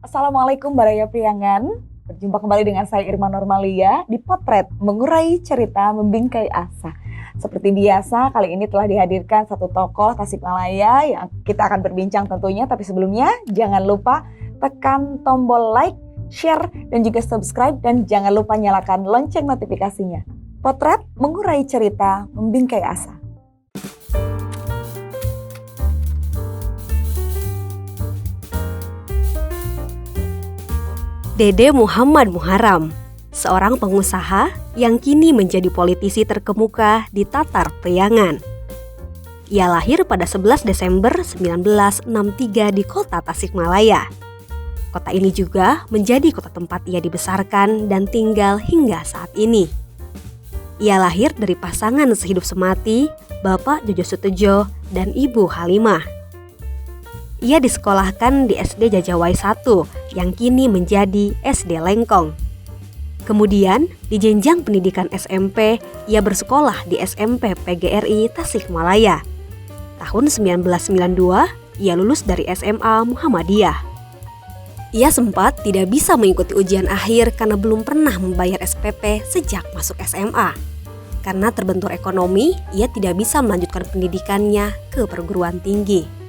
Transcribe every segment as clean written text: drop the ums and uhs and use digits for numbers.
Assalamualaikum Baraya Priangan. Berjumpa kembali dengan saya Irma Normalia di Potret Mengurai Cerita Membingkai Asa. Seperti biasa, kali ini telah dihadirkan satu tokoh Tasikmalaya yang kita akan berbincang tentunya. Tapi sebelumnya, jangan lupa tekan tombol like, share, dan juga subscribe. Dan jangan lupa nyalakan lonceng notifikasinya. Potret Mengurai Cerita Membingkai Asa. Dede Muhammad Muharram, seorang pengusaha yang kini menjadi politisi terkemuka di Tatar Priangan. Ia lahir pada 11 Desember 1963 di kota Tasikmalaya. Kota ini juga menjadi kota tempat ia dibesarkan dan tinggal hingga saat ini. Ia lahir dari pasangan sehidup semati, Bapak Jojo Sutejo dan Ibu Halimah. Ia disekolahkan di SD Jajawai 1 yang kini menjadi SD Lengkong. Kemudian di jenjang pendidikan SMP, ia bersekolah di SMP PGRI Tasikmalaya. Tahun 1992, ia lulus dari SMA Muhammadiyah. Ia sempat tidak bisa mengikuti ujian akhir karena belum pernah membayar SPP sejak masuk SMA. Karena terbentur ekonomi, ia tidak bisa melanjutkan pendidikannya ke perguruan tinggi.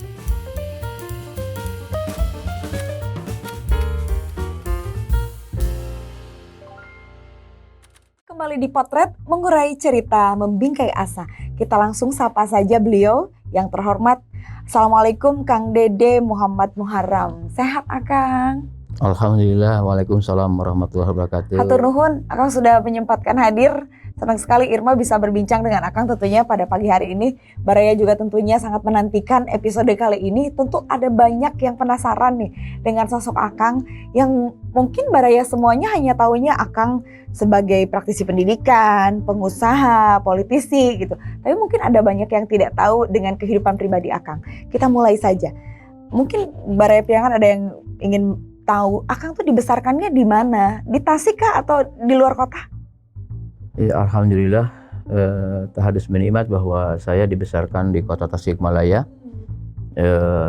Kembali di Potret Mengurai Cerita Membingkai Asa. Kita langsung sapa saja beliau yang terhormat. Assalamualaikum Kang Dede Muhammad Muharram. Sehat Akang? Alhamdulillah, waalaikumsalam warahmatullahi wabarakatuh. Hatur nuhun, Akang sudah menyempatkan hadir. Senang sekali Irma bisa berbincang dengan Akang tentunya pada pagi hari ini. Baraya juga tentunya sangat menantikan episode kali ini. Tentu ada banyak yang penasaran nih dengan sosok Akang yang mungkin Baraya semuanya hanya taunya Akang sebagai praktisi pendidikan, pengusaha, politisi gitu. Tapi mungkin ada banyak yang tidak tahu dengan kehidupan pribadi Akang. Kita mulai saja. Mungkin Baraya Priangan ada yang ingin tahu Akang tuh dibesarkannya di mana? Di Tasik kah atau di luar kota? Ya, alhamdulillah, tahadus menikmat bahwa saya dibesarkan di kota Tasikmalaya.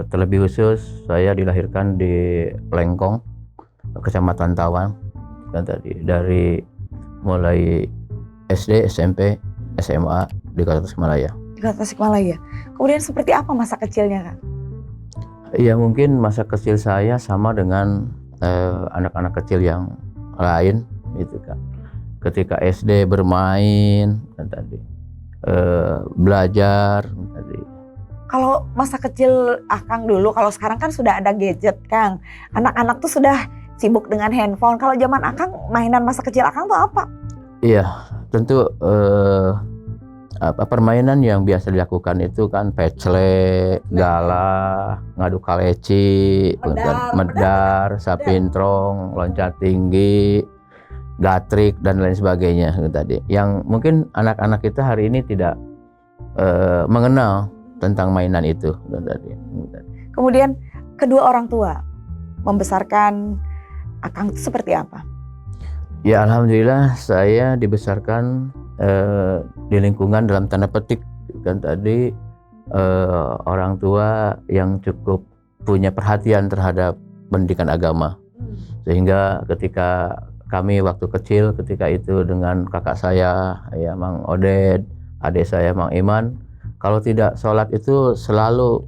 Terlebih khusus saya dilahirkan di Lengkong, Kecamatan Tawang. Dan tadi dari mulai SD, SMP, SMA di kota Tasikmalaya. Di kota Tasikmalaya. Kemudian seperti apa masa kecilnya Kang? Ya, mungkin masa kecil saya sama dengan anak-anak kecil yang lain gitu kan. Ketika SD bermain dan tadi belajar tadi. Kalau masa kecil Akang dulu, kalau sekarang kan sudah ada gadget Kang. Anak-anak tuh sudah sibuk dengan handphone. Kalau zaman Akang, mainan masa kecil Akang tuh apa? Iya, tentu permainan yang biasa dilakukan itu kan pecle, galah, ngadu kaleci, medar, sapintrong, loncat tinggi, gatrik dan lain sebagainya tadi. Yang mungkin anak-anak kita hari ini tidak mengenal tentang mainan itu tadi. Kemudian kedua orang tua membesarkan Akang itu seperti apa? Ya, alhamdulillah saya dibesarkan di lingkungan dalam tanda petik kan tadi, orang tua yang cukup punya perhatian terhadap pendidikan agama. Sehingga ketika kami waktu kecil, ketika itu dengan kakak saya, ya Mang Oded, adik saya Mang Iman, kalau tidak sholat itu selalu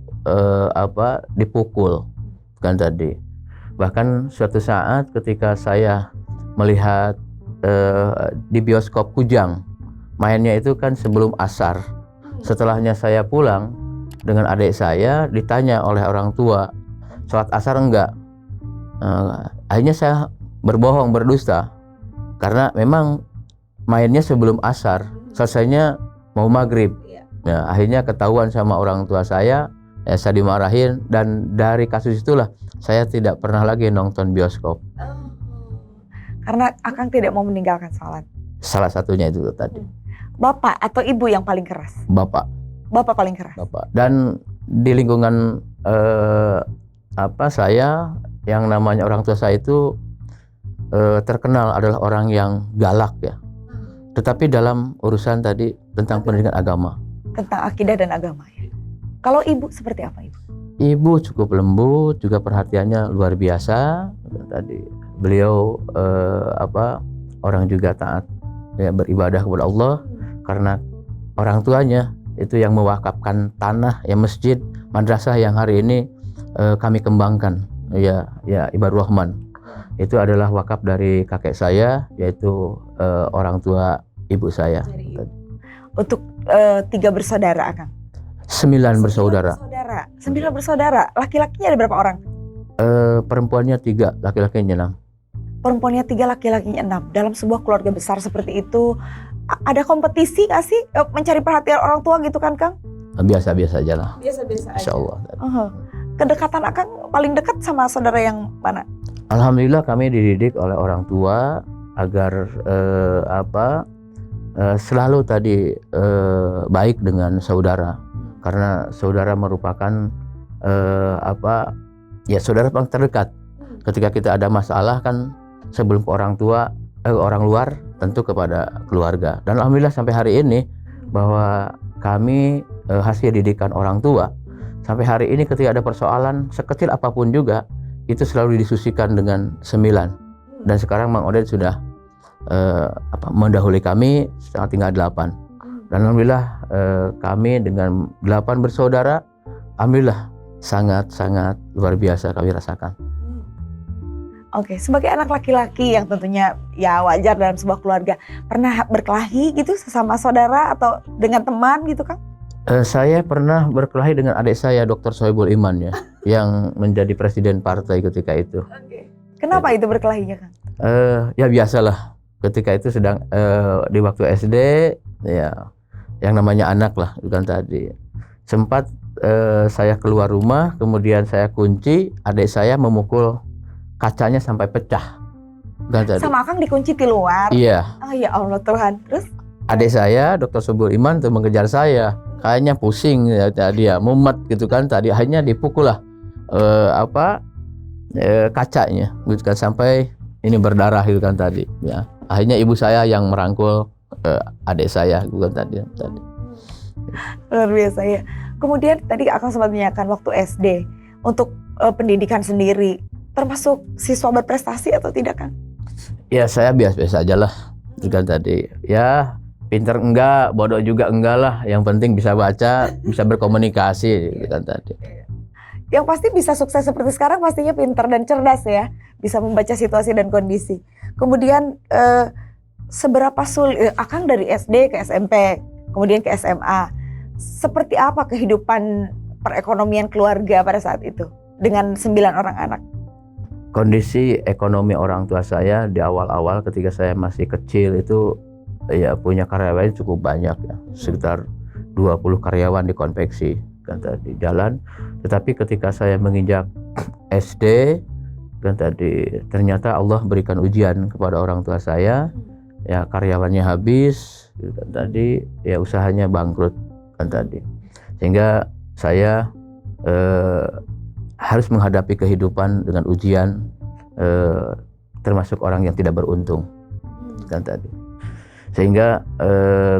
dipukul kan tadi. Bahkan suatu saat ketika saya melihat di bioskop Kujang, mainnya itu kan sebelum asar. Setelahnya saya pulang dengan adik saya, ditanya oleh orang tua, sholat asar enggak? Akhirnya saya berbohong, berdusta, karena memang mainnya sebelum asar, selesainya mau maghrib. Ya, akhirnya ketahuan sama orang tua saya dimarahin, dan dari kasus itulah saya tidak pernah lagi nonton bioskop. Karena Akang tidak mau meninggalkan sholat. Salah satunya itu tadi. Bapak atau ibu yang paling keras? Bapak. Bapak paling keras. Bapak. Dan di lingkungan saya, yang namanya orang tua saya itu terkenal adalah orang yang galak ya. Tetapi dalam urusan tadi tentang pendidikan agama. Tentang akidah dan agama ya. Kalau ibu seperti apa ibu? Ibu cukup lembut, juga perhatiannya luar biasa. Tadi beliau orang juga taat ya, beribadah kepada Allah karena orang tuanya itu yang mewakafkan tanah ya, masjid, madrasah yang hari ini kami kembangkan ya Ibadur Rahman. Itu adalah wakaf dari kakek saya, yaitu orang tua ibu saya. Untuk 3 bersaudara Akang? 9 bersaudara. 9 bersaudara. Laki-lakinya ada berapa orang? Perempuannya 3, laki-lakinya 6. Perempuannya 3, laki-lakinya 6. Dalam sebuah keluarga besar seperti itu, ada kompetisi nggak sih mencari perhatian orang tua gitu kan Kang? Biasa-biasa aja lah. Biasa-biasa aja. Insya Allah. Kedekatan Akang paling dekat sama saudara yang mana? Alhamdulillah kami dididik oleh orang tua agar selalu tadi baik dengan saudara, karena saudara merupakan saudara paling terdekat. Ketika kita ada masalah kan sebelum ke orang tua, orang luar tentu kepada keluarga. Dan alhamdulillah sampai hari ini bahwa kami hasil didikan orang tua, sampai hari ini ketika ada persoalan sekecil apapun juga itu selalu didiskusikan dengan 9. Dan sekarang Mang Oded sudah mendahului kami, tinggal 8. Dan alhamdulillah kami dengan 8 bersaudara, alhamdulillah sangat-sangat luar biasa kami rasakan. Oke, sebagai anak laki-laki yang tentunya ya wajar dalam sebuah keluarga, pernah berkelahi gitu sesama saudara atau dengan teman gitu Kang? Saya pernah berkelahi dengan adik saya, Dr. Soebul Iman ya, yang menjadi presiden partai ketika itu. Kenapa itu berkelahinya Kang? Ya biasalah, ketika itu sedang di waktu SD ya, yang namanya anak lah bukan tadi. Sempat saya keluar rumah, kemudian saya kunci, adik saya memukul kacanya sampai pecah. Bukan tadi. Sama Kang dikunci di luar? Iya. Oh ya Allah Tuhan, terus? Adik saya, Dr. Soebul Iman tuh mengejar saya. Kayaknya pusing ya, dia mumet gitu kan, tadi akhirnya dipukul lah kacanya gitu kan, sampai ini berdarah gitu kan tadi ya. Akhirnya ibu saya yang merangkul adik saya gitu kan tadi. Luar biasa ya. Kemudian tadi Akang sempat menanyakan waktu SD untuk pendidikan sendiri, termasuk siswa berprestasi atau tidak Kang? Ya saya biasa-biasa aja lah gitu kan tadi ya. Pinter enggak, bodoh juga enggak lah. Yang penting bisa baca, bisa berkomunikasi gitu kan tadi. Yang pasti bisa sukses seperti sekarang pastinya pinter dan cerdas ya. Bisa membaca situasi dan kondisi. Kemudian seberapa sulit, Akang dari SD ke SMP, kemudian ke SMA. Seperti apa kehidupan perekonomian keluarga pada saat itu dengan 9 orang anak? Kondisi ekonomi orang tua saya di awal-awal ketika saya masih kecil itu ya punya karyawan cukup banyak ya, sekitar 20 karyawan di konveksi kan tadi jalan. Tetapi ketika saya menginjak SD kan tadi, ternyata Allah berikan ujian kepada orang tua saya ya, karyawannya habis kan tadi ya, usahanya bangkrut kan tadi, sehingga saya harus menghadapi kehidupan dengan ujian, termasuk orang yang tidak beruntung kan tadi. Sehingga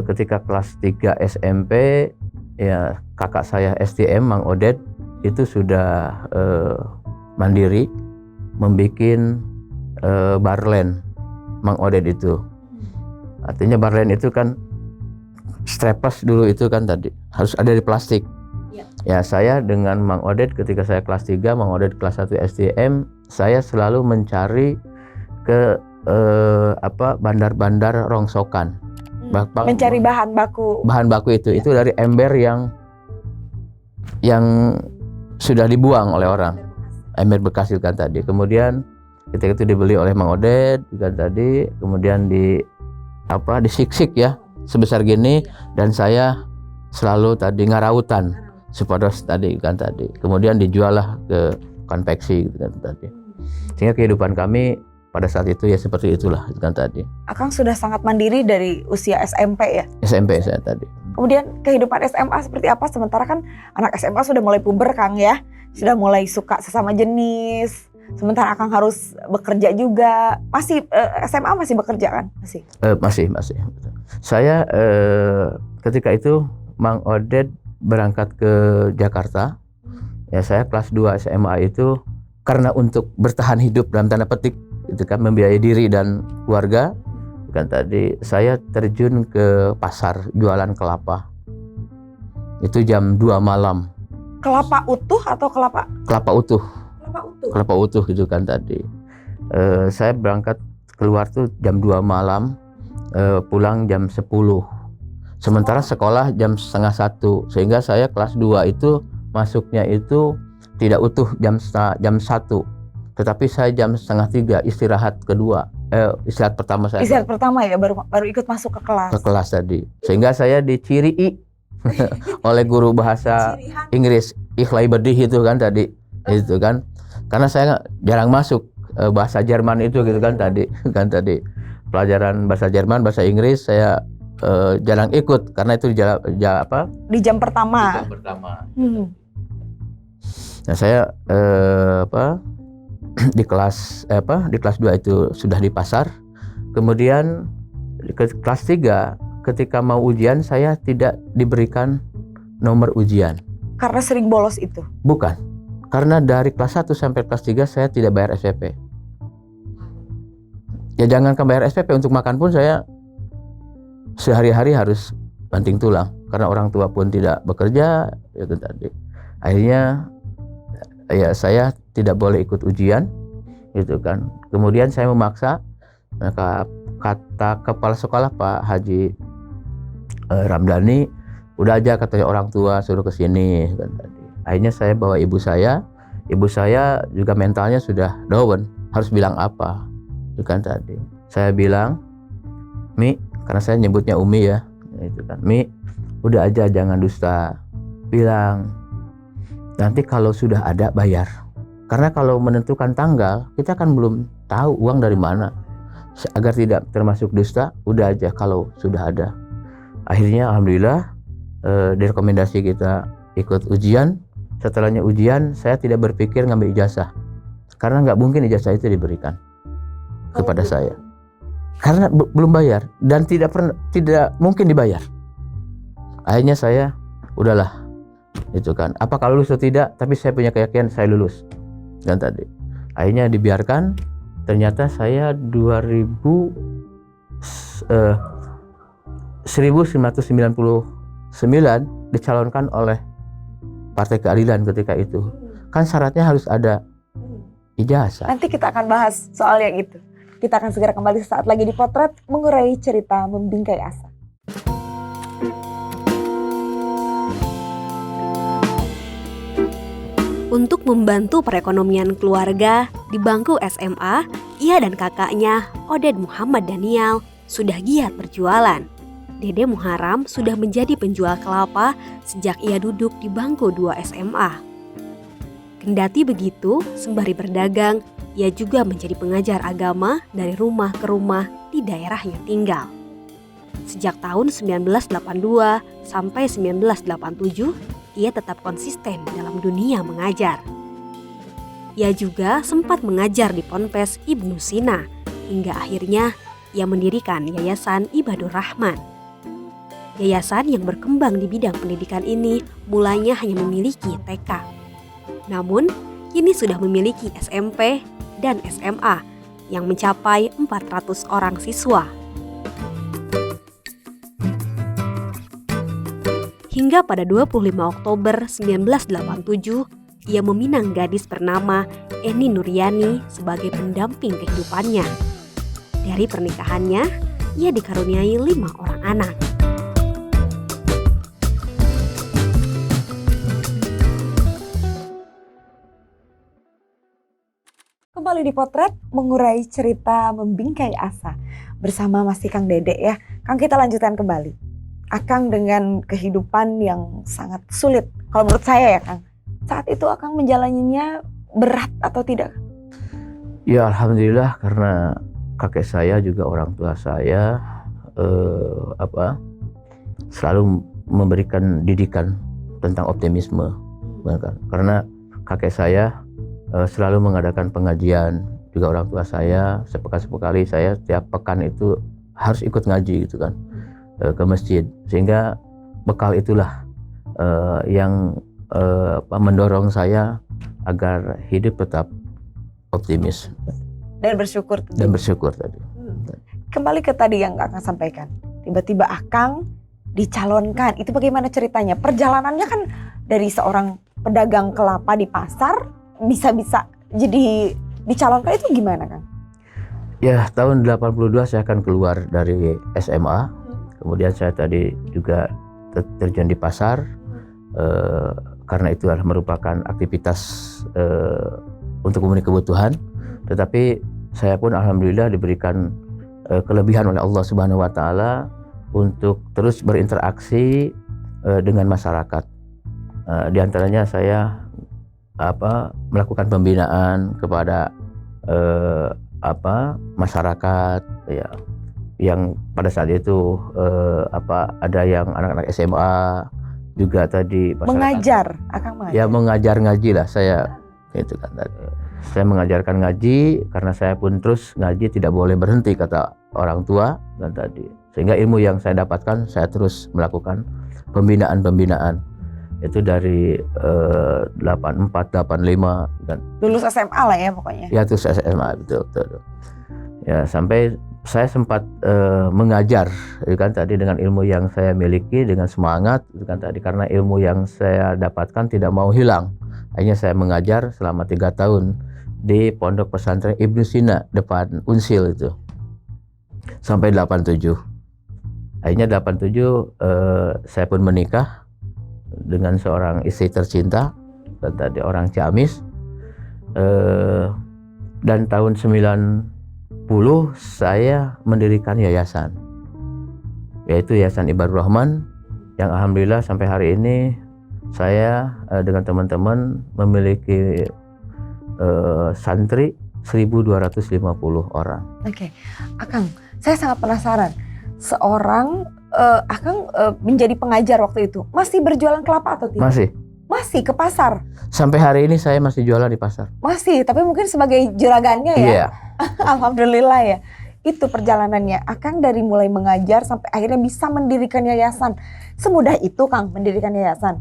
ketika kelas 3 SMP ya, kakak saya STM Mang Oded itu sudah mandiri membikin barlen Mang Oded itu. Artinya barlen itu kan strapless dulu itu kan tadi harus ada di plastik. Ya saya dengan Mang Oded ketika saya kelas 3, Mang Oded kelas 1 STM, saya selalu mencari ke bandar-bandar rongsokan, mencari bahan baku itu dari ember yang sudah dibuang oleh orang, ember bekas itu kan tadi. Kemudian ketika itu dibeli oleh Mang Oded kan tadi, kemudian disiksik ya sebesar gini, dan saya selalu tadi ngarautan supaya tadi kan tadi, kemudian dijual lah ke konveksi gitu kan tadi. Sehingga kehidupan kami pada saat itu ya seperti itulah kan tadi. Akang sudah sangat mandiri dari usia SMP ya? SMP saya tadi. Kemudian kehidupan SMA seperti apa? Sementara kan anak SMA sudah mulai puber Kang ya, sudah mulai suka sesama jenis. Sementara Akang harus bekerja juga. Masih SMA masih bekerja kan? Masih. Masih. Saya ketika itu Mang Oded berangkat ke Jakarta. Ya saya kelas 2 SMA itu karena untuk bertahan hidup dalam tanda petik itu kan, membiayai diri dan keluarga. Kan tadi saya terjun ke pasar jualan kelapa. Itu jam 2 malam. Kelapa utuh atau kelapa? Kelapa utuh. Kelapa utuh Gitu kan tadi. Saya berangkat keluar tuh jam 2 malam, pulang jam 10. Sementara sekolah jam setengah 1, sehingga saya kelas 2 itu masuknya itu tidak utuh jam 1, tetapi saya jam setengah 3 istirahat kedua. Istirahat pertama saya. Istirahat pertama ya, baru ikut masuk ke kelas. Ke kelas tadi. Sehingga saya dicirii oleh guru bahasa Inggris Ikhlai Bedih itu kan tadi. Itu kan. Karena saya jarang masuk bahasa Jerman itu gitu kan tadi. Pelajaran bahasa Jerman, bahasa Inggris saya jarang ikut karena itu di jam pertama. Nah, saya di kelas 2 itu sudah di pasar. Kemudian ke kelas 3 ketika mau ujian saya tidak diberikan nomor ujian. Karena sering bolos itu? Bukan. Karena dari kelas 1 sampai kelas 3 saya tidak bayar SPP. Ya jangankan bayar SPP, untuk makan pun saya sehari-hari harus banting tulang karena orang tua pun tidak bekerja itu tadi. Akhirnya ya saya tidak boleh ikut ujian gitu kan. Kemudian saya memaksa, maka kata kepala sekolah Pak Haji Ramdhani, udah aja katanya orang tua suruh ke sini kan tadi. Akhirnya saya bawa ibu saya juga mentalnya sudah down, harus bilang apa itu kan tadi. Saya bilang, Mi, karena saya nyebutnya Umi ya, itu kan, Mi, udah aja jangan dusta, bilang nanti kalau sudah ada bayar. Karena kalau menentukan tanggal kita kan belum tahu uang dari mana. Agar tidak termasuk dusta, udah aja kalau sudah ada. Akhirnya alhamdulillah direkomendasi kita ikut ujian. Setelahnya ujian saya tidak berpikir ngambil ijazah karena nggak mungkin ijazah itu diberikan kepada saya karena belum bayar dan tidak mungkin dibayar. Akhirnya saya udahlah itu kan, apakah lulus atau tidak, tapi saya punya keyakinan saya lulus. Dan tadi akhirnya dibiarkan. Ternyata saya 1999 dicalonkan oleh Partai Keadilan ketika itu. Kan syaratnya harus ada ijazah. Nanti kita akan bahas soal yang itu. Kita akan segera kembali sesaat lagi di Potret, mengurai cerita membingkai asa. Untuk membantu perekonomian keluarga di bangku SMA, ia dan kakaknya, Oded Muhammad Daniel, sudah giat berjualan. Dede Muharam sudah menjadi penjual kelapa sejak ia duduk di bangku 2 SMA. Kendati begitu, sembari berdagang, ia juga menjadi pengajar agama dari rumah ke rumah di daerahnya tinggal. Sejak tahun 1982 sampai 1987, ia tetap konsisten dalam dunia mengajar. Ia juga sempat mengajar di Ponpes Ibnu Sina, hingga akhirnya ia mendirikan Yayasan Ibadur Rahman. Yayasan yang berkembang di bidang pendidikan ini mulanya hanya memiliki TK. Namun, kini sudah memiliki SMP dan SMA yang mencapai 400 orang siswa. Hingga pada 25 Oktober 1987, ia meminang gadis bernama Eni Nuryani sebagai pendamping kehidupannya. Dari pernikahannya, ia dikaruniai 5 orang anak. Kembali di Potret, mengurai cerita membingkai asa bersama masih Kang Dede ya. Kang, kita lanjutkan kembali. Akang dengan kehidupan yang sangat sulit. Kalau menurut saya ya Kang, saat itu Akang menjalaninya berat atau tidak? Ya alhamdulillah, karena kakek saya juga orang tua saya selalu memberikan didikan tentang optimisme, karena kakek saya selalu mengadakan pengajian, juga orang tua saya sepekan sekali saya tiap pekan itu harus ikut ngaji gitu kan, ke masjid, sehingga bekal itulah yang mendorong saya agar hidup tetap optimis Dan bersyukur tentunya. dan bersyukur tadi. Kembali ke tadi yang Akang sampaikan, tiba-tiba Akang dicalonkan, itu bagaimana ceritanya? Perjalanannya kan dari seorang pedagang kelapa di pasar bisa-bisa jadi dicalonkan, itu gimana Kang? Ya, tahun 82 saya akan keluar dari SMA. Kemudian saya tadi juga terjun di pasar, karena itu adalah merupakan aktivitas untuk memenuhi kebutuhan. Tetapi saya pun alhamdulillah diberikan kelebihan oleh Allah Subhanahu wa taala untuk terus berinteraksi dengan masyarakat. Di antaranya saya melakukan pembinaan kepada masyarakat ya, yang pada saat itu ada yang anak-anak SMA juga tadi Mengajar, Akang mengajar. ya, mengajar ngaji lah saya itu kan. Saya mengajarkan ngaji karena saya pun terus ngaji, tidak boleh berhenti kata orang tua dan tadi, sehingga ilmu yang saya dapatkan saya terus melakukan pembinaan itu dari 84 85 dan Lulus SMA lah ya pokoknya. ya terus SMA betul. Ya, sampai saya sempat mengajar itu kan tadi, dengan ilmu yang saya miliki, dengan semangat itu kan tadi, karena ilmu yang saya dapatkan tidak mau hilang. Akhirnya saya mengajar selama 3 tahun di Pondok Pesantren Ibnu Sina depan Unsil itu sampai 87. Akhirnya 87 saya pun menikah dengan seorang istri tercinta dan tadi orang Ciamis, dan tahun 90 saya mendirikan yayasan, yaitu Yayasan Ibadur Rahman, yang alhamdulillah sampai hari ini saya dengan teman-teman memiliki santri 1.250 orang. Oke, Akang, saya sangat penasaran. Seorang Akang menjadi pengajar waktu itu, masih berjualan kelapa atau tidak? Masih. Masih ke pasar? Sampai hari ini saya masih jualan di pasar. Masih, tapi mungkin sebagai juragannya ya? Iya. Alhamdulillah ya. Itu perjalanannya. Akang dari mulai mengajar sampai akhirnya bisa mendirikan yayasan. Semudah itu Kang mendirikan yayasan?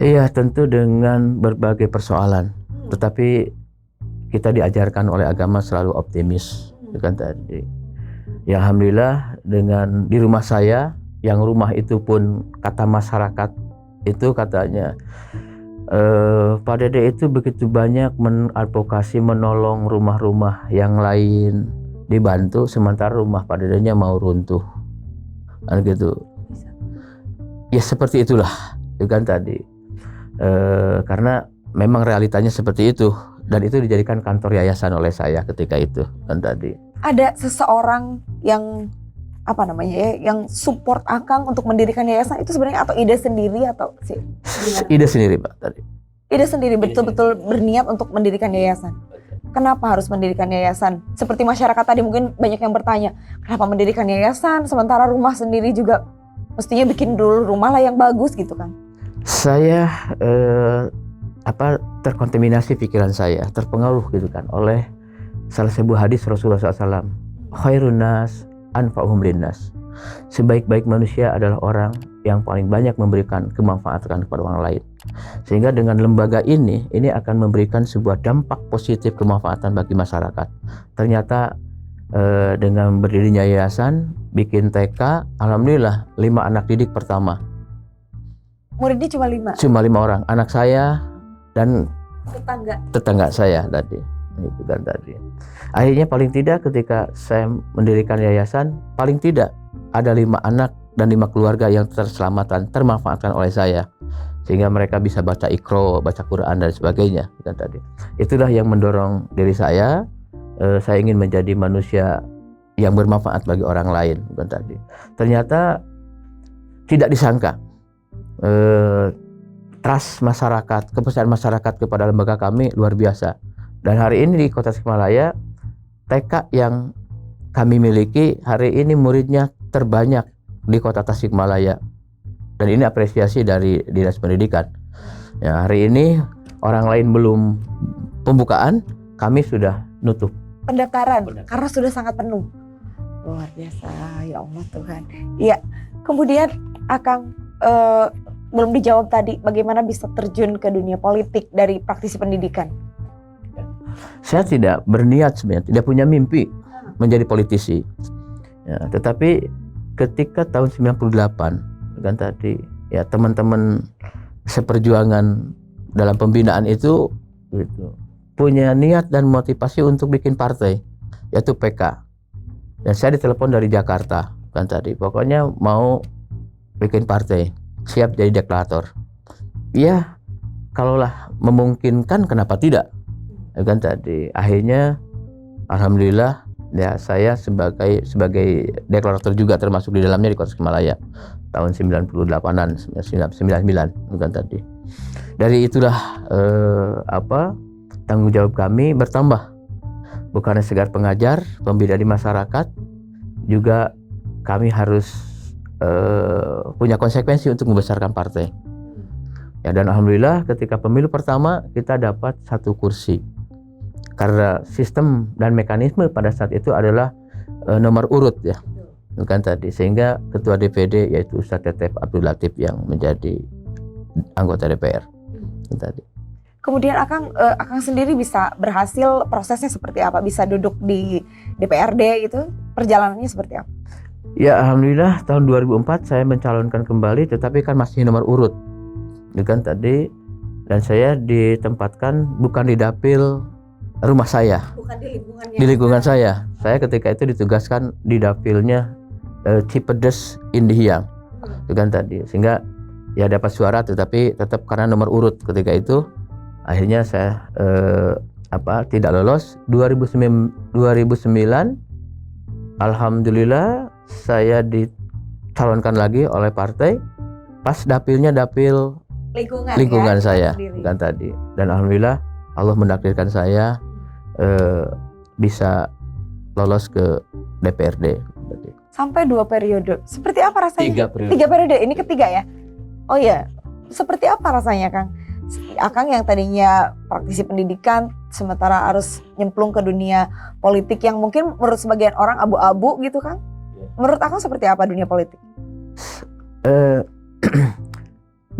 Iya, tentu dengan berbagai persoalan. Tetapi kita diajarkan oleh agama selalu optimis, kan tadi. Ya alhamdulillah, dengan di rumah saya, yang rumah itu pun kata masyarakat itu katanya Pak Dede itu begitu banyak mengadvokasi menolong rumah-rumah yang lain dibantu, sementara rumah Pak Dedenya mau runtuh, kan gitu. Ya seperti itulah, kan tadi. Karena memang realitanya seperti itu, dan itu dijadikan kantor yayasan oleh saya ketika itu kan tadi. Ada seseorang yang yang support Akang untuk mendirikan yayasan itu sebenarnya, atau ide sendiri atau sih? Ide sendiri Pak tadi. Ide sendiri betul-betul berniat untuk mendirikan yayasan. Kenapa harus mendirikan yayasan? Seperti masyarakat tadi mungkin banyak yang bertanya, kenapa mendirikan yayasan sementara rumah sendiri juga mestinya bikin dulu rumah lah yang bagus gitu kan? Saya terkontaminasi pikiran saya, terpengaruh gitu kan oleh salah sebuah hadis Rasulullah SAW. Khairun nas anfa'uhum linnas. Sebaik-baik manusia adalah orang yang paling banyak memberikan kemanfaatan kepada orang lain. Sehingga dengan lembaga ini akan memberikan sebuah dampak positif kemanfaatan bagi masyarakat. Ternyata dengan berdirinya yayasan, bikin TK, alhamdulillah 5 anak didik pertama. Muridnya cuma 5? Cuma 5 orang, anak saya dan tetangga saya tadi. Itu kan tadi. Akhirnya paling tidak ketika saya mendirikan yayasan, paling tidak ada 5 anak dan 5 keluarga yang terselamatkan, termanfaatkan oleh saya, sehingga mereka bisa baca Iqra, baca Quran dan sebagainya kan tadi. Itulah yang mendorong diri saya. Saya ingin menjadi manusia yang bermanfaat bagi orang lain kan tadi. Ternyata tidak disangka trust masyarakat, kepercayaan masyarakat kepada lembaga kami luar biasa. Dan hari ini di Kota Tasikmalaya, TK yang kami miliki hari ini muridnya terbanyak di Kota Tasikmalaya. Dan ini apresiasi dari Dinas Pendidikan. Ya, hari ini orang lain belum pembukaan, kami sudah nutup Pendaftaran karena sudah sangat penuh. Luar biasa, ya Allah Tuhan. Iya, kemudian Akang belum dijawab tadi bagaimana bisa terjun ke dunia politik dari praktisi pendidikan. Saya tidak berniat sebenarnya, tidak punya mimpi menjadi politisi. Ya, tetapi ketika tahun 98 kan tadi ya teman-teman seperjuangan dalam pembinaan itu gitu, punya niat dan motivasi untuk bikin partai yaitu PK. Dan saya ditelepon dari Jakarta kan tadi, pokoknya mau bikin partai, siap jadi deklarator. Ya, kalaulah memungkinkan kenapa tidak? Ya kan tadi. Akhirnya alhamdulillah ya saya sebagai deklarator juga termasuk di dalamnya di Kota Tasikmalaya tahun 98-an 99 kan tadi. Dari itulah tanggung jawab kami bertambah. Bukan sekedar pengajar, pembina di masyarakat, juga kami harus punya konsekuensi untuk membesarkan partai. Ya, dan alhamdulillah ketika pemilu pertama kita dapat 1 kursi. Karena sistem dan mekanisme pada saat itu adalah nomor urut ya. Bukan tadi, sehingga ketua DPD yaitu Ustadz Tetep Abdul Latif yang menjadi anggota DPR tadi. Kemudian Akang sendiri bisa berhasil, prosesnya seperti apa? Bisa duduk di DPRD itu, perjalanannya seperti apa? Ya alhamdulillah tahun 2004 saya mencalonkan kembali, tetapi kan masih nomor urut, kan tadi, dan saya ditempatkan bukan di dapil rumah saya, Bukan di lingkungannya. di lingkungan saya. Saya ketika itu ditugaskan di dapilnya Cipedes Indihiyang, kan tadi, sehingga ya dapat suara, tetapi tetap karena nomor urut ketika itu. Akhirnya saya tidak lolos. 2009 alhamdulillah saya dicalonkan lagi oleh partai. Pas dapilnya dapil lingkungan saya kan tadi. Dan alhamdulillah Allah menakdirkan saya bisa lolos ke DPRD. Sampai 2 periode. Seperti apa rasanya? 3 periode. 3 periode. Ini ketiga ya? Oh iya. Seperti apa rasanya, Kang? Akang yang tadinya praktisi pendidikan sementara harus nyemplung ke dunia politik yang mungkin menurut sebagian orang abu-abu gitu, Kang. Menurut Akang seperti apa dunia politik?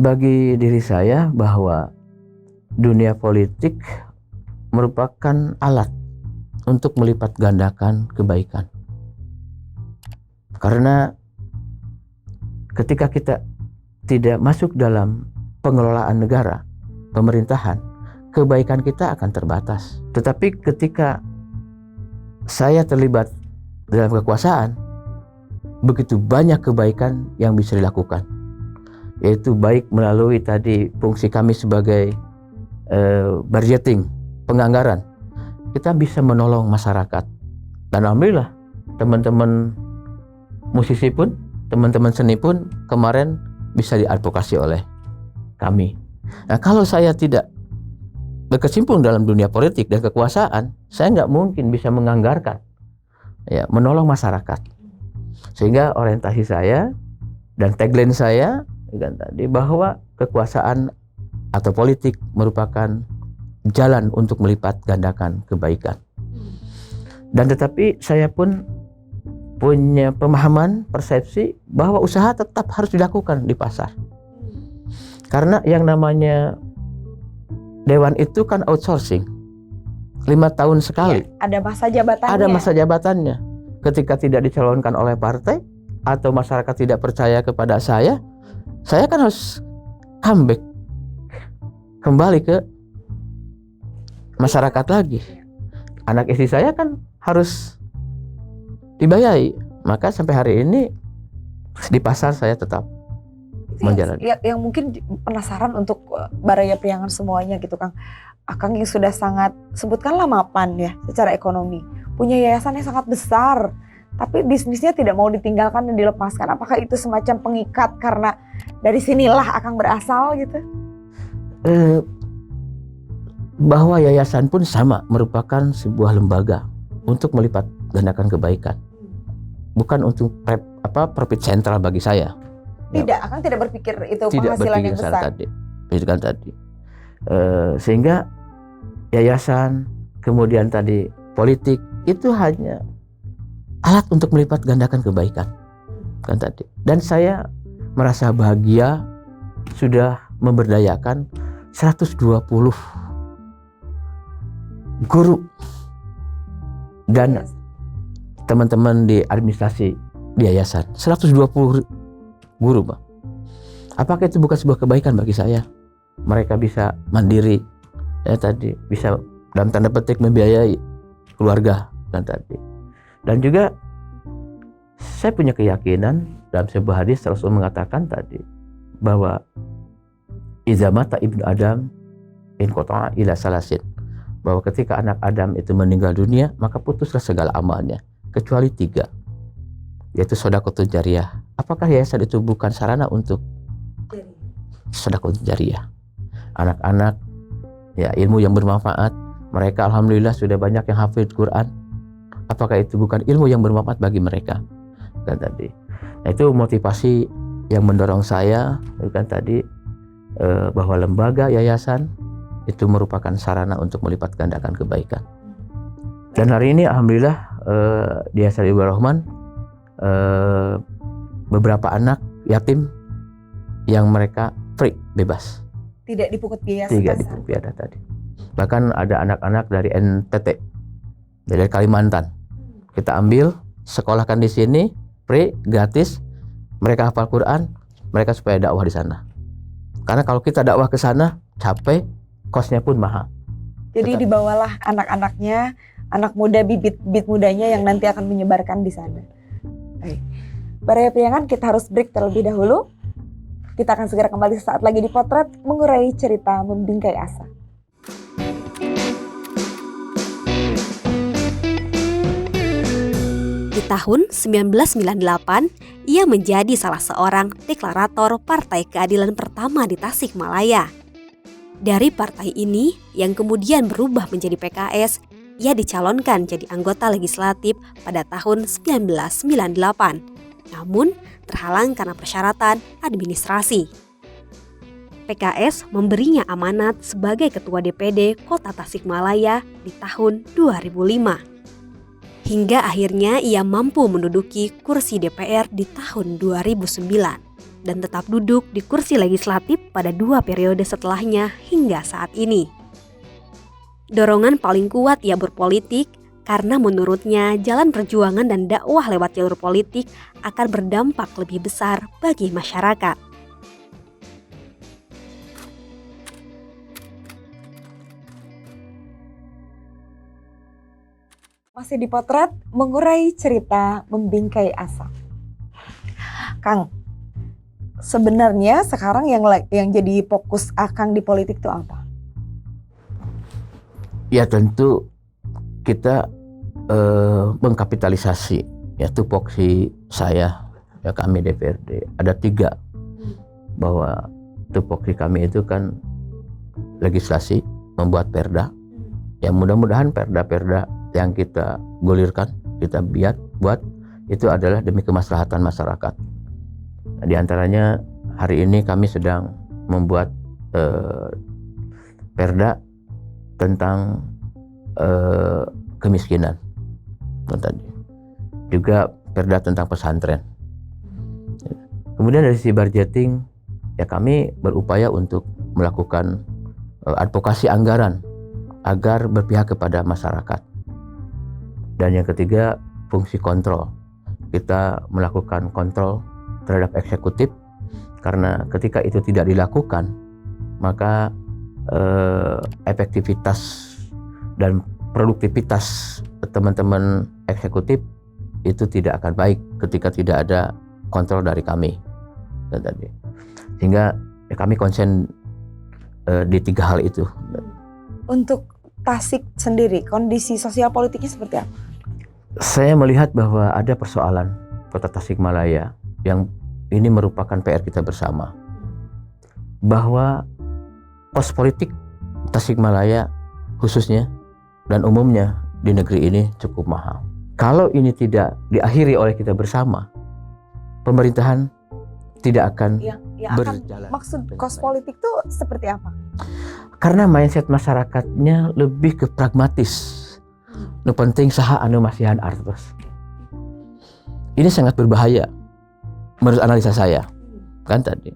Bagi diri saya bahwa dunia politik merupakan alat untuk melipat gandakan kebaikan. Karena ketika kita tidak masuk dalam pengelolaan negara, pemerintahan, kebaikan kita akan terbatas. Tetapi ketika saya terlibat dalam kekuasaan, begitu banyak kebaikan yang bisa dilakukan, yaitu baik melalui tadi fungsi kami sebagai budgeting, penganggaran, kita bisa menolong masyarakat. Dan alhamdulillah teman-teman musisi pun, teman-teman seni pun kemarin bisa diadvokasi oleh kami. Nah, kalau saya tidak berkecimpung dalam dunia politik dan kekuasaan, saya nggak mungkin bisa menganggarkan, ya, menolong masyarakat. Sehingga orientasi saya dan tagline saya kan tadi bahwa kekuasaan atau politik merupakan jalan untuk melipat gandakan kebaikan. Dan tetapi saya pun punya pemahaman, persepsi bahwa usaha tetap harus dilakukan di pasar. Karena yang namanya dewan itu kan outsourcing 5 tahun sekali. Ya, ada masa jabatannya. Ada masa jabatannya. Ketika tidak dicalonkan oleh partai atau masyarakat tidak percaya kepada saya kan harus comeback kembali ke masyarakat lagi. Anak istri saya kan harus dibayai. Maka sampai hari ini di pasar saya tetap menjalani. Yang mungkin penasaran untuk Baraya Priangan semuanya gitu, Kang. Akang yang sudah sangat, sebutkanlah mapan ya secara ekonomi, punya yayasan yang sangat besar, tapi bisnisnya tidak mau ditinggalkan dan dilepaskan. Apakah itu semacam pengikat karena dari sinilah Akang berasal gitu? Bahwa yayasan pun sama, merupakan sebuah lembaga untuk melipat gandakan kebaikan, bukan untuk profit sentral bagi saya. Tidak, Akang tidak berpikir itu Tidak penghasilan berpikir yang sana besar. tadi. Itu kan tadi. Sehingga yayasan, kemudian tadi politik itu hanya alat untuk melipat gandakan kebaikan kan tadi. Dan saya merasa bahagia sudah memberdayakan 120 guru dan teman-teman di administrasi di yayasan. 120 guru, Pak. Apakah itu bukan sebuah kebaikan bagi saya? Mereka bisa mandiri, ya tadi, bisa dalam tanda petik membiayai keluarga kan tadi. Dan juga saya punya keyakinan dalam sebuah hadis Rasul mengatakan tadi bahwa iza mata ibnu Adam in qata'a ila salasin, bahwa ketika anak Adam itu meninggal dunia maka putuslah segala amalnya kecuali 3, yaitu sedekah jariyah. Apakah yayasan itu bukan sarana untuk sedekah jariyah? Anak-anak ya, ilmu yang bermanfaat, mereka alhamdulillah sudah banyak yang hafid Quran. Apakah itu bukan ilmu yang bermanfaat bagi mereka kan tadi. Nah, itu motivasi yang mendorong saya kan tadi, bahwa lembaga yayasan itu merupakan sarana untuk melipat gandakan kebaikan. Dan hari ini alhamdulillah di Yayasan Ibu Rahman beberapa anak yatim yang mereka free, bebas. Tidak dipungut biaya Tidak sebesar. dipungut biaya tadi. Bahkan ada anak-anak dari NTT, dari Kalimantan. Kita ambil, sekolahkan di sini, free, gratis. Mereka hafal Quran, mereka supaya dakwah di sana. Karena kalau kita dakwah ke sana, capek, kosnya pun mahal. Jadi dibawalah anak-anaknya, anak muda, bibit-bibit mudanya yang nanti akan menyebarkan di sana. Baik. Baraya Priangan, kita harus break terlebih dahulu. Kita akan segera kembali sesaat lagi di Potret, mengurai cerita membingkai asa. Di tahun 1998, ia menjadi salah seorang deklarator Partai Keadilan pertama di Tasikmalaya. Dari partai ini, yang kemudian berubah menjadi PKS, ia dicalonkan jadi anggota legislatif pada tahun 1998. Namun, terhalang karena persyaratan administrasi. PKS memberinya amanat sebagai Ketua DPD Kota Tasikmalaya di tahun 2005. Hingga akhirnya ia mampu menduduki kursi DPR di tahun 2009 dan tetap duduk di kursi legislatif pada 2 periode setelahnya hingga saat ini. Dorongan paling kuat ia berpolitik karena menurutnya jalan perjuangan dan dakwah lewat jalur politik akan berdampak lebih besar bagi masyarakat. Masih di Potret, mengurai cerita membingkai asa. Kang, sebenarnya sekarang yang jadi fokus Akang di politik itu apa? Ya tentu kita mengkapitalisasi, ya tupoksi saya, ya kami DPRD ada 3, bahwa tupoksi kami itu kan legislasi, membuat perda, ya mudah-mudahan perda-perda yang kita gulirkan, kita buat itu adalah demi kemaslahatan masyarakat. Nah, di antaranya hari ini kami sedang membuat perda tentang kemiskinan. Tadi juga perda tentang pesantren. Kemudian dari sisi budgeting, ya kami berupaya untuk melakukan advokasi anggaran agar berpihak kepada masyarakat. Dan yang ketiga, fungsi kontrol. Kita melakukan kontrol terhadap eksekutif, karena ketika itu tidak dilakukan, maka efektivitas dan produktivitas teman-teman eksekutif itu tidak akan baik ketika tidak ada kontrol dari kami. Dan tadi, sehingga kami konsen di 3 hal itu. Untuk Tasik sendiri, kondisi sosial politiknya seperti apa? Saya melihat bahwa ada persoalan Kota Tasikmalaya yang ini merupakan PR kita bersama, bahwa pos politik Tasikmalaya khususnya dan umumnya di negeri ini cukup mahal. Kalau ini tidak diakhiri oleh kita bersama, pemerintahan tidak akan yang akan berjalan. maksud dengan kos baik. politik tuh seperti apa? Karena mindset masyarakatnya lebih ke pragmatis. Nu penting saha anu masihan artos. Ini sangat berbahaya menurut analisa saya. Kan tadi.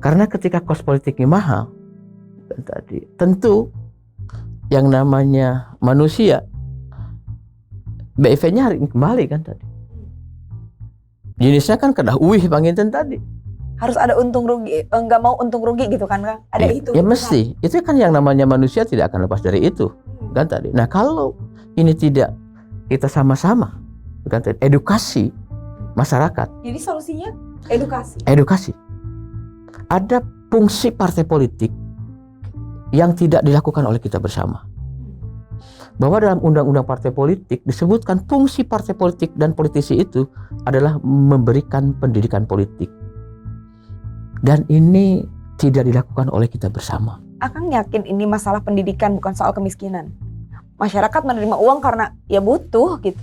Karena ketika kos politiknya mahal, kan tadi, tentu yang namanya manusia BIV-nya hari ini kembali kan tadi. Jenisnya kan kedah uih panginten tadi. Harus ada untung rugi, nggak mau untung rugi gitu kan Kang? Ada itu. Ya mesti. Itu kan yang namanya manusia tidak akan lepas dari itu. Kan tadi. Nah, kalau ini tidak kita sama-sama kan tadi, edukasi masyarakat. Jadi solusinya edukasi. Edukasi. Ada fungsi partai politik yang tidak dilakukan oleh kita bersama. Bahwa dalam undang-undang partai politik disebutkan fungsi partai politik dan politisi itu adalah memberikan pendidikan politik. Dan ini tidak dilakukan oleh kita bersama. Akang yakin ini masalah pendidikan bukan soal kemiskinan. Masyarakat menerima uang karena ya butuh gitu.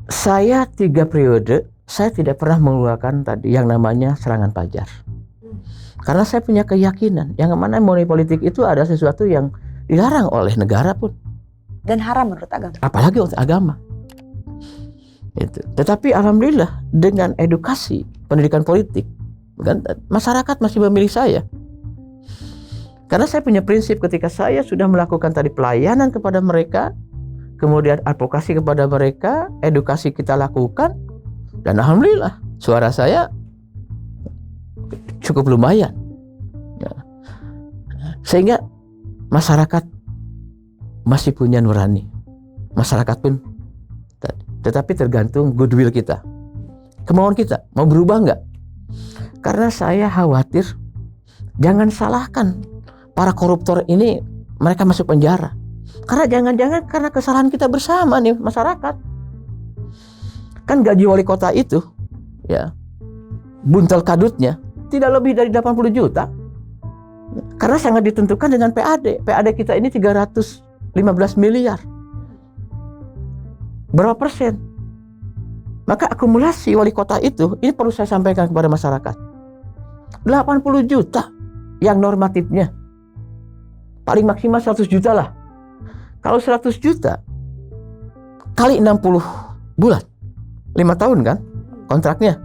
Saya 3 periode, saya tidak pernah mengeluarkan tadi yang namanya serangan pajar. Karena saya punya keyakinan yang mana money politik itu ada sesuatu yang dilarang oleh negara pun. Dan haram menurut agama. Apalagi untuk agama. Itu. Tetapi alhamdulillah dengan edukasi pendidikan politik, kan, masyarakat masih memilih saya. Karena saya punya prinsip ketika saya sudah melakukan tadi pelayanan kepada mereka, kemudian advokasi kepada mereka, edukasi kita lakukan, dan alhamdulillah suara saya cukup lumayan. Ya. Sehingga masyarakat masih punya nurani. Masyarakat pun, tetapi tergantung goodwill kita, kemauan kita mau berubah nggak? Karena saya khawatir jangan salahkan para koruptor ini, mereka masuk penjara karena jangan-jangan karena kesalahan kita bersama nih masyarakat. Kan gaji wali kota itu ya buntel kadutnya tidak lebih dari 80 juta karena sangat ditentukan dengan PAD kita ini 315 miliar. Berapa persen? Maka akumulasi wali kota itu, ini perlu saya sampaikan kepada masyarakat. 80 juta yang normatifnya. Paling maksimal 100 juta lah. Kalau 100 juta kali 60 bulan. 5 tahun kan kontraknya.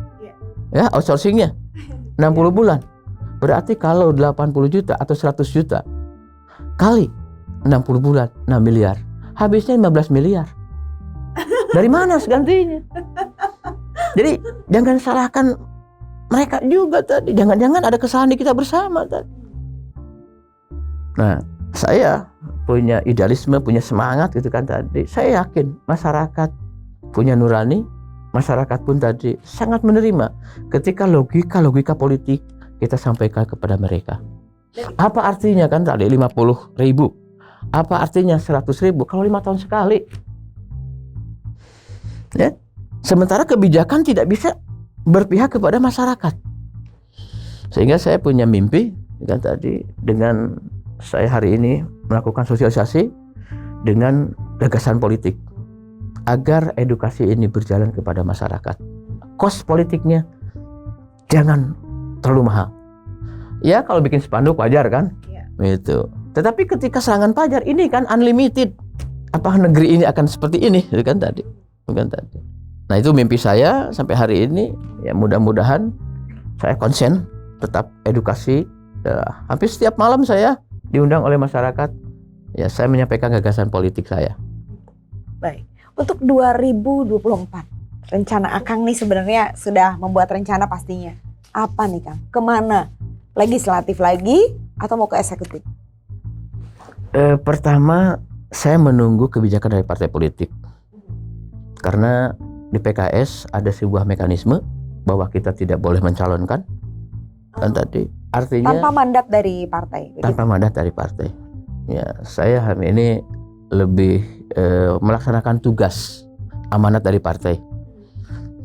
Ya, outsourcingnya. 60 bulan. Berarti kalau 80 juta atau 100 juta kali 60 bulan 6 miliar. Habisnya 15 miliar. Dari mana segantinya? Jadi jangan salahkan mereka juga tadi. Jangan-jangan ada kesalahan di kita bersama tadi. Nah, saya punya idealisme, punya semangat gitu kan tadi. Saya yakin masyarakat punya nurani, masyarakat pun tadi sangat menerima ketika logika politik kita sampaikan kepada mereka. Apa artinya kan tadi 50.000? Apa artinya 100.000 kalau 5 tahun sekali? Ya. Sementara kebijakan tidak bisa berpihak kepada masyarakat. Sehingga saya punya mimpi kan tadi dengan saya hari ini melakukan sosialisasi dengan gagasan politik agar edukasi ini berjalan kepada masyarakat. Kos politiknya jangan terlalu mahal. Ya kalau bikin spanduk wajar kan? Itu. Tetapi ketika serangan pajar ini kan unlimited. Apakah negeri ini akan seperti ini? Itu kan tadi. Bukan tadi. Nah itu mimpi saya sampai hari ini. Ya mudah-mudahan saya konsen tetap edukasi. Ya, hampir setiap malam saya diundang oleh masyarakat. Ya saya menyampaikan gagasan politik saya. Baik. Untuk 2024 rencana Akang nih sebenarnya sudah membuat rencana pastinya. Apa nih Kang? Kemana? Legislatif lagi atau mau ke eksekutif? Pertama saya menunggu kebijakan dari partai politik. Karena di PKS ada sebuah mekanisme bahwa kita tidak boleh mencalonkan. Dan tadi artinya tanpa mandat dari partai. Tanpa mandat dari partai. Ya, saya hari ini lebih melaksanakan tugas amanat dari partai.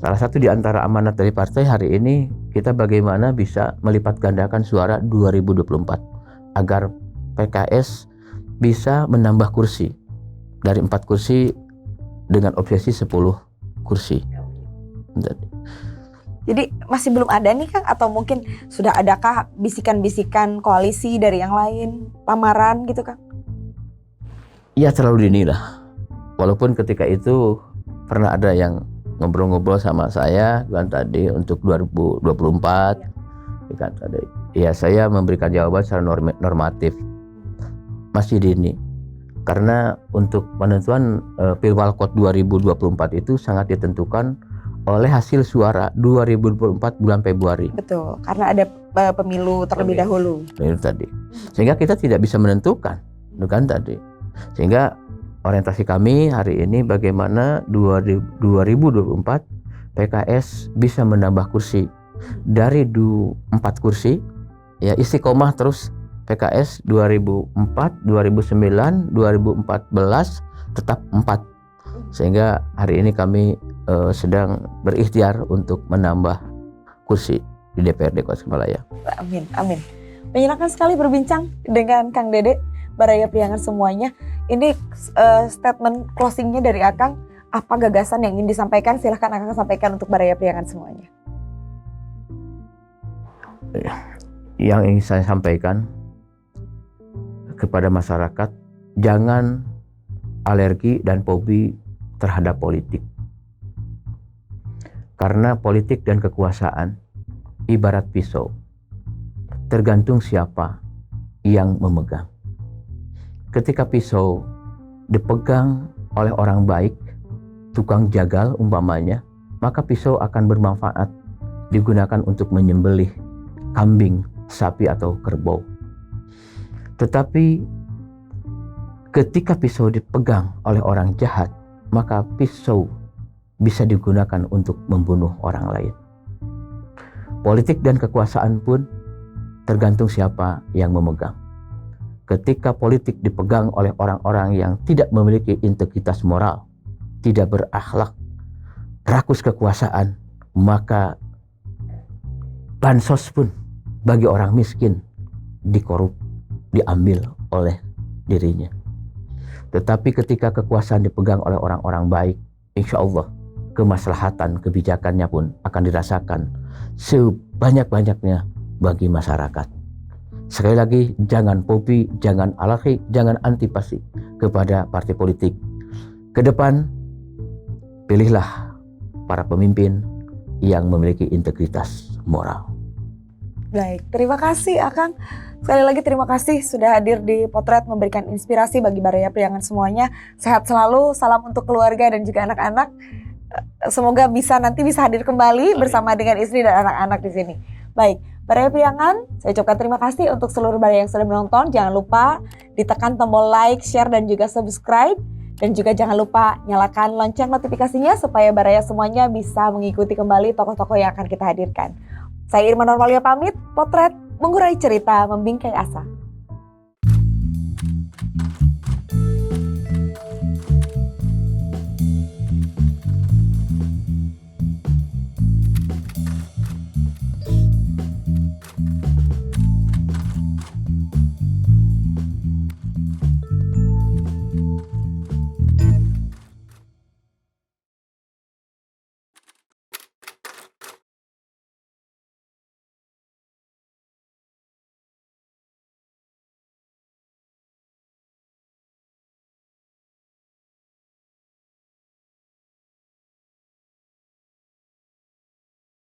Salah satu di antara amanat dari partai hari ini kita bagaimana bisa melipat gandakan suara 2024 agar PKS bisa menambah kursi dari 4 kursi dengan obsesi 10 kursi. Jadi masih belum ada nih Kang, atau mungkin sudah adakah bisikan-bisikan koalisi dari yang lain, lamaran gitu Kang? Ya terlalu dini lah. Walaupun ketika itu pernah ada yang ngobrol-ngobrol sama saya kan tadi untuk 2024 kan tadi. Ya saya memberikan jawaban secara normatif. Masih dini. Karena untuk penentuan Pilwalkot 2024 itu sangat ditentukan oleh hasil suara 2024 bulan Februari. Betul, karena ada pemilu terlebih dahulu. Itu tadi. Sehingga kita tidak bisa menentukan, kan tadi. Sehingga orientasi kami hari ini bagaimana 2024 PKS bisa menambah kursi dari 4 kursi, ya istiqomah terus PKS 2004, 2009, 2014 tetap 4. Sehingga hari ini kami sedang berikhtiar untuk menambah kursi di DPRD Kota Tasikmalaya. Amin, amin. Menyenangkan sekali berbincang dengan Kang Dede, Baraya Priangan semuanya. Ini statement closingnya dari Akang. Apa gagasan yang ingin disampaikan? Silahkan Akang sampaikan untuk Baraya Priangan semuanya. Yang ingin saya sampaikan kepada masyarakat, jangan alergi dan fobi terhadap politik. Karena politik dan kekuasaan ibarat pisau, tergantung siapa yang memegang. Ketika pisau dipegang oleh orang baik, tukang jagal umpamanya, maka pisau akan bermanfaat digunakan untuk menyembelih kambing, sapi atau kerbau. Tetapi ketika pisau dipegang oleh orang jahat, maka pisau bisa digunakan untuk membunuh orang lain. Politik dan kekuasaan pun tergantung siapa yang memegang. Ketika politik dipegang oleh orang-orang yang tidak memiliki integritas moral, tidak berakhlak, rakus kekuasaan, maka bansos pun bagi orang miskin dikorup, diambil oleh dirinya. Tetapi ketika kekuasaan dipegang oleh orang-orang baik, insya Allah kemaslahatan kebijakannya pun akan dirasakan sebanyak-banyaknya bagi masyarakat. Sekali lagi, jangan fobi, jangan alergi, jangan antipati kepada partai politik. Ke depan, pilihlah para pemimpin yang memiliki integritas moral. Baik, terima kasih Akang. Sekali lagi terima kasih sudah hadir di Potret, memberikan inspirasi bagi Baraya Priangan semuanya. Sehat selalu, salam untuk keluarga dan juga anak-anak. Semoga nanti bisa hadir kembali bersama dengan istri dan anak-anak di sini. Baik, Baraya Priangan, saya ucapkan terima kasih untuk seluruh Baraya yang sudah menonton. Jangan lupa ditekan tombol like, share, dan juga subscribe. Dan juga jangan lupa nyalakan lonceng notifikasinya supaya Baraya semuanya bisa mengikuti kembali tokoh-tokoh yang akan kita hadirkan. Saya Irma Normalia pamit, Potret mengurai cerita, membingkai asa.